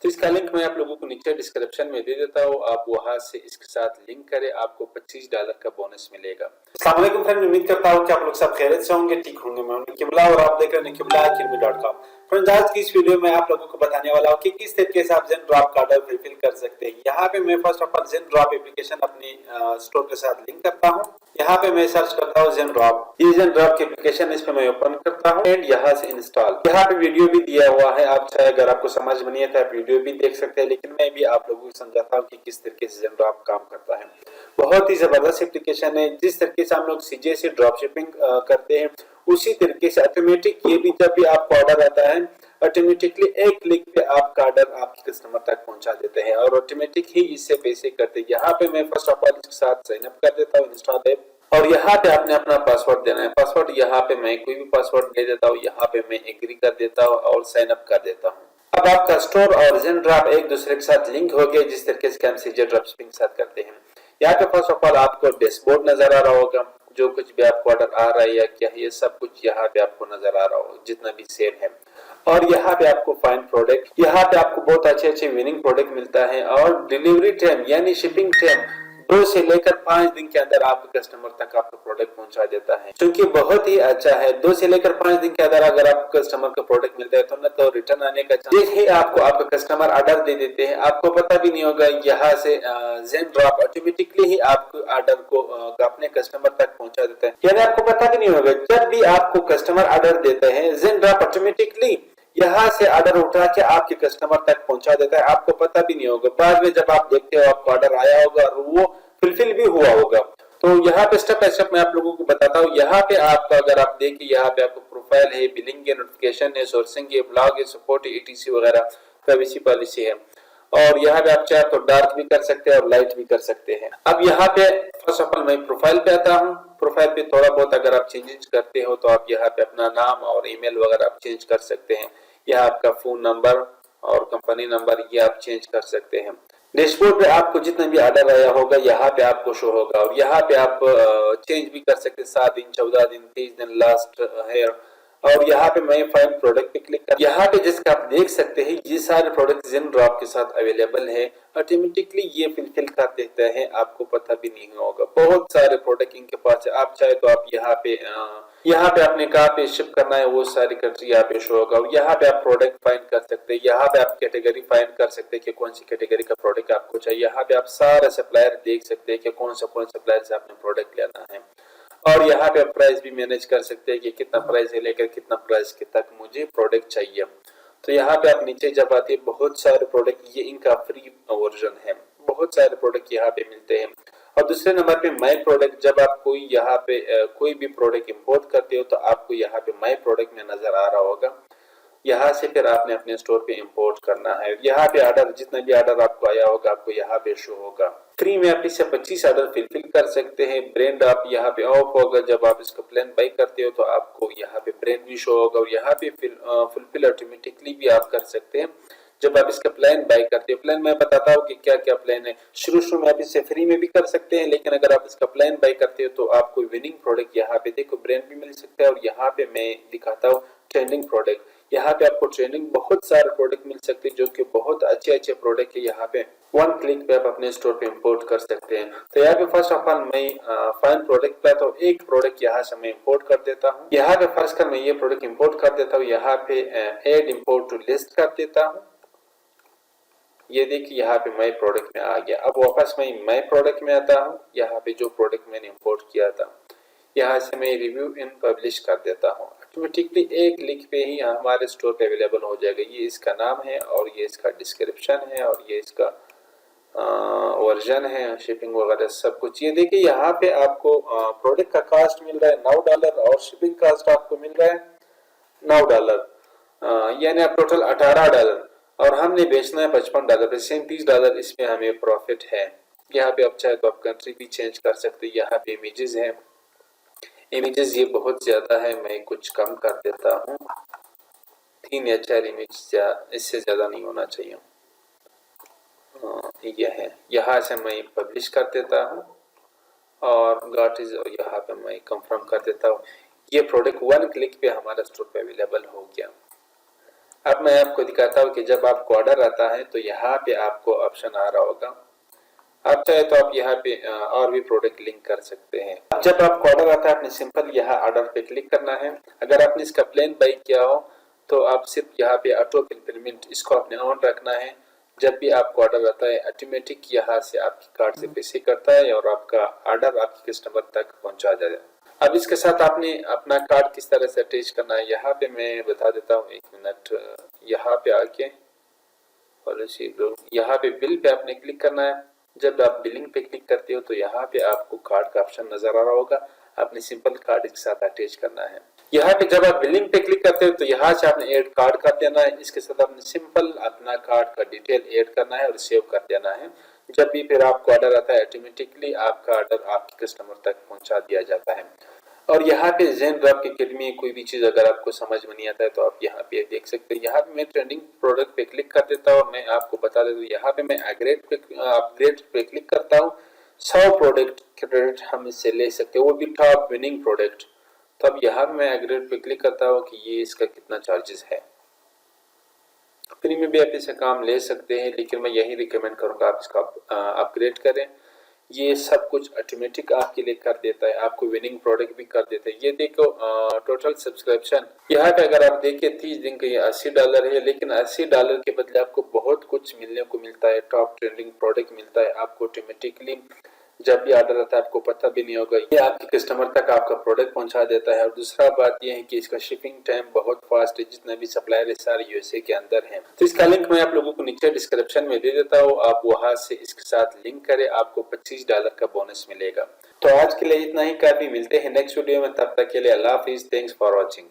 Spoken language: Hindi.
तो इसका लिंक मैं आप लोगों को नीचे डिस्क्रिप्शन में दे देता हूँ, आप वहां से इसके साथ लिंक करें, आपको $25 का बोनस मिलेगा। अस्सलाम वालेकुम फ्रेंड, उम्मीद करता हूँ कि आप लोग सब खैरियत से होंगे, ठीक होंगे। मैं हूं निकिबला और आप देख रहे हैं nikiblaakhirmi.com। फ्रेंड्स, आज की इस वीडियो में आप लोगों को बताने वाला हूँ कि किस तरीके से आप ZenDrop का ऑर्डर फुलफिल कर सकते हैं। यहाँ पे मैं first of all ZenDrop application अपनी स्टोर के साथ लिंक करता हूँ। यहाँ पे मैं सर्च करता हूँ ZenDrop। ये ZenDrop की एप्लीकेशन, इस पे मैं ओपन करता हूँ एंड यहाँ से इंस्टॉल। यहाँ पे वीडियो भी दिया हुआ है, आप चाहे अगर आपको समझ में नहीं है तो आप वीडियो भी देख सकते हैं, लेकिन मैं भी आप लोगों को समझाता हूँ कि किस तरीके से ZenDrop काम करता है। बहुत ही जबरदस्त एप्लीकेशन है। जिस तरीके से हम लोग सीजे से ड्रॉप शिपिंग करते हैं, उसी तरीके से ऑटोमेटिक ये भी जब भी आपको ऑर्डर आता है, ऑटोमेटिकली एक क्लिक पे आपका ऑर्डर आपके कस्टमर तक पहुंचा देते हैं और ऑटोमेटिक ही इससे पैसे करते हैं। यहाँ पे मैं फर्स्ट ऑफ ऑल इसके साथ साइन अप कर देता हूँ, इंस्टॉल ऐप, और यहाँ पे आपने अपना पासवर्ड देना है। पासवर्ड यहाँ पे मैं कोई भी पासवर्ड दे देता हूँ, यहाँ पे मैं एग्री कर देता हूँ और साइन अप कर देता हूँ। अब आपका स्टोर और ZenDrop एक दूसरे के साथ लिंक हो गए, जिस तरीके से हम सीजे ड्रॉप शिपिंग के साथ करते हैं। यहाँ पे फर्स्ट ऑफ ऑल आपको डैशबोर्ड नजर आ रहा होगा, जो कुछ भी आपको ऑर्डर आ रहा है या क्या है, ये सब कुछ यहाँ पे आपको नजर आ रहा होगा, जितना भी सेल है। और यहाँ पे आपको फाइंड प्रोडक्ट, यहाँ पे आपको बहुत अच्छे अच्छे विनिंग प्रोडक्ट मिलता है और डिलीवरी टाइम यानी शिपिंग टाइम 2 से लेकर 5 दिन के अंदर आपके कस्टमर तक आपका प्रोडक्ट पहुंचा देता है, क्योंकि बहुत ही अच्छा है। 2 से लेकर 5 दिन के अंदर अगर आपको कस्टमर का प्रोडक्ट मिलता है तो न तो रिटर्न आने का चांस है, आपको आपका कस्टमर ऑर्डर दे देते हैं, आपको पता भी नहीं होगा। यहाँ से ZenDrop ऑटोमेटिकली ही आपको ऑर्डर को अपने कस्टमर तक पहुंचा देता है, यानी आपको पता भी नहीं होगा। जब भी आपको कस्टमर ऑर्डर देते हैं, ZenDrop ऑटोमेटिकली यहाँ से ऑर्डर उठा के आपके कस्टमर तक पहुंचा देता है, आपको पता भी नहीं होगा। बाद में जब आप देखते हो आपको ऑर्डर आया होगा और वो फुलफिल भी हुआ होगा। तो यहाँ पे स्टेप बाय स्टेप मैं आप लोगों को बताता हूँ। यहाँ पे आपका अगर आप देखिए, यहाँ पे आपको प्रोफाइल है, बिलिंग है, नोटिफिकेशन है, सोर्सिंग है, ब्लॉग है, सपोर्ट है, ETC वगैरह, प्राइवेसी पॉलिसी है। और यहाँ पे आप चाहे तो डार्क भी कर सकते हैं और लाइट भी कर सकते हैं। अब यहाँ पे फर्स्ट ऑफ ऑल मैं प्रोफाइल पे आता हूँ। प्रोफाइल पे थोड़ा बहुत अगर आप चेंजेस करते हो तो आप यहाँ पे अपना नाम और ईमेल वगैरह आप चेंज कर सकते हैं। यह आपका फोन नंबर और कंपनी नंबर ये आप चेंज कर सकते हैं। डैशबोर्ड पे आपको जितना भी ऑर्डर आया होगा यहाँ पे आपको शो होगा और यहाँ पे आप चेंज भी कर सकते हैं, 7 दिन, 14 दिन, 30 दिन लास्ट है। और यहाँ पे मैं फाइंड प्रोडक्ट पे क्लिक कर, यहाँ पे जैसे आप देख सकते हैं ये सारे प्रोडक्ट ZenDrop के साथ अवेलेबल है। ऑटोमेटिकली ये फिलफिल कर देते हैं, आपको पता भी नहीं होगा। बहुत सारे प्रोडक्ट इनके पास है। आप चाहे तो आप यहाँ पे आपने कहाँ पे शिप करना है वो सारी कंट्री यहाँ पे शो होगा और यहाँ पे आप प्रोडक्ट फाइंड कर सकते हैं। यहाँ पे आप कैटेगरी फाइंड कर सकते हैं कि कौन सी कैटेगरी का प्रोडक्ट आपको चाहिए। यहाँ पे आप सारे सप्लायर देख सकते हैं कि कौन सप्लायर से आपने प्रोडक्ट लेना है और यहाँ पे आप प्राइस भी मैनेज कर सकते हैं कि कितना प्राइस से लेकर कितना प्राइस के तक मुझे प्रोडक्ट चाहिए। तो यहाँ पे आप नीचे जब आते हैं, बहुत सारे प्रोडक्ट, ये इनका फ्री वर्जन है, बहुत सारे प्रोडक्ट यहाँ पे मिलते हैं। और दूसरे नंबर पे माई प्रोडक्ट, जब आप कोई यहाँ पे कोई भी प्रोडक्ट इंपोर्ट करते हो तो आपको यहाँ पे माई प्रोडक्ट में नजर आ रहा होगा। यहाँ से फिर आपने अपने स्टोर पे इंपोर्ट करना है। यहाँ पे ऑर्डर, जितना भी ऑर्डर आपको आया होगा आपको यहाँ पे शो होगा। फ्री में आप इससे 25 ऑर्डर फिलफिल कर सकते हैं। ब्रांड आप यहाँ पे ऑफ होगा, जब आप इसका प्लान बाई करते हो तो आपको यहाँ पे ब्रांड भी शो होगा और यहाँ पे फुलफिल ऑटोमेटिकली भी आप कर सकते हैं जब आप इसका प्लान बाय करते हो। प्लान मैं बताता हूँ कि क्या क्या प्लान है। शुरू में आप इससे फ्री में भी कर सकते हैं, लेकिन अगर आप इसका प्लान बाय करते हो तो आपको विनिंग प्रोडक्ट यहाँ पे देखो ब्रांड भी मिल सकता है और यहाँ पे मैं दिखाता हूँ ट्रेंडिंग प्रोडक्ट। यहाँ पे आपको ट्रेंडिंग बहुत सारे प्रोडक्ट मिल सकते हैं जो कि बहुत अच्छे अच्छे प्रोडक्ट है। यहाँ पे 1 क्लिक पे आप अपने स्टोर पे इंपोर्ट कर सकते हैं। तो यहाँ पे फर्स्ट ऑफ ऑल मैं फाइंड प्रोडक्ट पे तो एक प्रोडक्ट यहाँ से मैं इंपोर्ट कर देता हूँ। यहाँ पे फर्स्ट कर मैं ये प्रोडक्ट इंपोर्ट कर देता हूँ। यहाँ पे एड इंपोर्ट टू लिस्ट कर देता हूँ। ये देखिए यहाँ पे माई प्रोडक्ट में आ गया। अब वापस मैं माई प्रोडक्ट में आता हूँ। यहाँ पे जो प्रोडक्ट मैंने इंपोर्ट किया था यहाँ से मैं रिव्यू इन पब्लिश कर देता हूँ। ऑटोमेटिकली एक लिंक पे ही हमारे स्टोर पे अवेलेबल हो जाएगा। ये इसका नाम है और ये इसका डिस्क्रिप्शन है और ये इसका वर्जन है, शिपिंग वगैरह सब कुछ। ये देखिए यहाँ पे आपको प्रोडक्ट का कास्ट मिल रहा है $9 और शिपिंग कास्ट आपको मिल रहा है $9, यानी आप टोटल $18 और हमने बेचना है $55, $37 इसमें हमें प्रॉफिट है। यहाँ पे आप चाहे तो आप कंट्री भी चेंज कर सकते हैं। यहाँ पे इमेजेस है, इमेजेस ये बहुत ज्यादा है, मैं कुछ कम कर देता हूँ। 3 या 4 इमेज, इससे ज्यादा नहीं होना चाहिए। यह है, यहाँ से मैं पब्लिश कर देता हूँ और गॉट इज, और यहाँ पे मैं कंफर्म कर देता हूँ। ये प्रोडक्ट 1 क्लिक पे हमारा स्टोर पे अवेलेबल हो गया। अब मैं आपको दिखाता हूँ कि जब आपको ऑर्डर आता है तो यहाँ पे आपको ऑप्शन आ रहा होगा। आप चाहे तो आप यहाँ पे और भी प्रोडक्ट लिंक कर सकते हैं। अब जब आपको ऑर्डर आता है आपने सिंपल यहाँ ऑर्डर पे क्लिक करना है। अगर आपने इसका प्लेन बाई किया हो तो आप सिर्फ यहाँ पे ऑटो पेमेंट इसको आपने ऑन रखना है। जब भी आपको ऑर्डर आता है ऑटोमेटिक यहाँ से आपकी कार्ड से पैसे करता है और आपका ऑर्डर आपके कस्टमर तक पहुंचा जाएगा। अब इसके साथ आपने अपना कार्ड किस तरह से अटैच करना है यहाँ पे मैं बता देता हूँ। एक मिनट, यहाँ पे आके पॉलिसी ब्रो, यहाँ पे बिल पे आपने क्लिक करना है। जब आप बिलिंग पे क्लिक करते हो तो यहाँ पे आपको कार्ड का ऑप्शन नजर आ रहा होगा। आपने सिंपल कार्ड इसके साथ अटैच करना है। यहाँ पे जब आप बिलिंग पे क्लिक करते हो तो यहाँ से आपने ऐड कार्ड कर देना है। इसके साथ आपने सिंपल अपना कार्ड का डिटेल ऐड करना है और सेव कर देना है। जब भी फिर आपको ऑर्डर आता है ऑटोमेटिकली आपका ऑर्डर आपके कस्टमर तक पहुंचा दिया जाता है। और यहाँ पे ज़ेन ड्रॉप की अकेडमी कोई भी चीज़ अगर आपको समझ में नहीं आता है तो आप यहाँ पे देख सकते हैं। यहाँ पे मैं ट्रेंडिंग प्रोडक्ट पे क्लिक कर देता हूँ। मैं आपको बता देता हूँ यहाँ पे मैं अपग्रेड पे क्लिक करता हूँ। 100 प्रोडक्ट क्रेडिट हम इससे ले सकते हैं, वो भी टॉप विनिंग प्रोडक्ट। तो अब यहाँ पे मैं अपग्रेड पे क्लिक करता हूँ कि ये इसका कितना चार्जेस है। फ्री में भी आप इससे काम ले सकते हैं, लेकिन मैं यही रिकमेंड करूँगा आप इसका अपग्रेड करें। ये सब कुछ ऑटोमेटिक आपके लिए कर देता है, आपको विनिंग प्रोडक्ट भी कर देता है। ये देखो टोटल सब्सक्रिप्शन यहाँ पे अगर आप देखिए 30 दिन का ये $80 है, लेकिन $80 के बदले आपको बहुत कुछ मिलने को मिलता है। टॉप ट्रेंडिंग प्रोडक्ट मिलता है आपको ऑटोमेटिकली। जब भी ऑर्डर आता है आपको पता भी नहीं होगा, ये आपके कस्टमर तक आपका प्रोडक्ट पहुंचा देता है। और दूसरा बात ये है कि इसका शिपिंग टाइम बहुत फास्ट है। जितने भी सप्लायर है सारे यूएसए के अंदर हैं। तो इसका लिंक मैं आप लोगों को नीचे डिस्क्रिप्शन में दे देता हूँ, आप वहां से इसके साथ लिंक करें, आपको $25 का बोनस मिलेगा। तो आज के लिए इतना ही, काफी मिलते हैं नेक्स्ट वीडियो में, तब तक के लिए अल्लाह हाफिज। Thanks for watching.